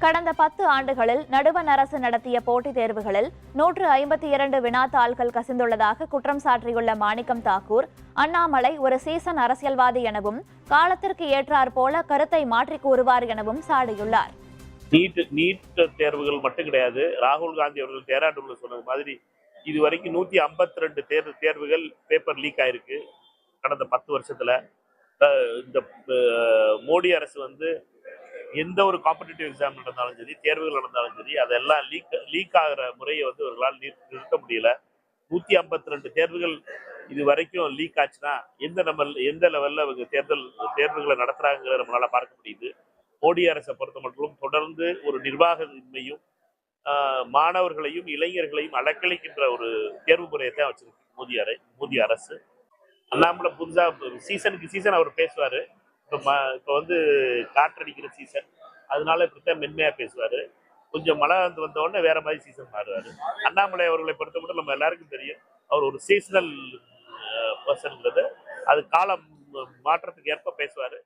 கடந்த 10 ஆண்டுகளில் நடுவண் அரசு நடத்திய போட்டித் தேர்வுகளில் 152 வினாத்தாள்கள் கசிந்துள்ளதாக குற்றம் சாட்டியுள்ள மாணிக்கம் தாக்கூர், அண்ணாமலை ஒரு சீசன் அரசியல்வாதி எனவும் காலத்திற்கு ஏற்றாற் போல கருத்தை மாற்றிக் கூறுவார் எனவும் சாடியுள்ளார். நீட் தேர்வுகள் மட்டும் கிடையாது. ராகுல் காந்தி அவர்கள் டேராடூன்ல சொன்னது மாதிரி இதுவரைக்கும் 152 தேர்வுகள் பேப்பர் லீக் ஆயிருக்கு கடந்த 10 வருஷத்துல. இந்த மோடி அரசு எந்த ஒரு காம்படிட்டிவ் எக்ஸாம் நடந்தாலும் சரி, தேர்வுகள் நடந்தாலும் சரி, அதெல்லாம் லீக் ஆகிற முறையை அவர்களால் நிறுத்த முடியல. 152 தேர்வுகள் இது வரைக்கும் லீக் ஆச்சுன்னா எந்த லெவல்ல அவங்க தேர்வுகளை நடத்துறாங்கிறத நம்மளால பார்க்க முடியுது. மோடி அரசை பொறுத்த மட்டும் தொடர்ந்து ஒரு நிர்வாகமின்மையும் மாணவர்களையும் இளைஞர்களையும் அலக்களிக்கின்ற ஒரு தேர்வு முறையை தான் வச்சிருக்கு மோடி அரசு. அண்ணாமலை புதுசா சீசன் அவர் பேசுவாரு. இப்போ காற்றடிக்கிற சீசன், அதனால இப்படித்தான் மென்மையா பேசுவாரு. கொஞ்சம் மழை வந்த உடனே வேற மாதிரி சீசன் மாறுவாரு. அண்ணாமலை அவர்களை பொறுத்த மட்டும் நம்ம எல்லாருக்கும் தெரியும், அவர் ஒரு சீசனல் பர்சன்ங்கிறது. அது காலம் மாற்றத்துக்கு ஏற்ப பேசுவாரு.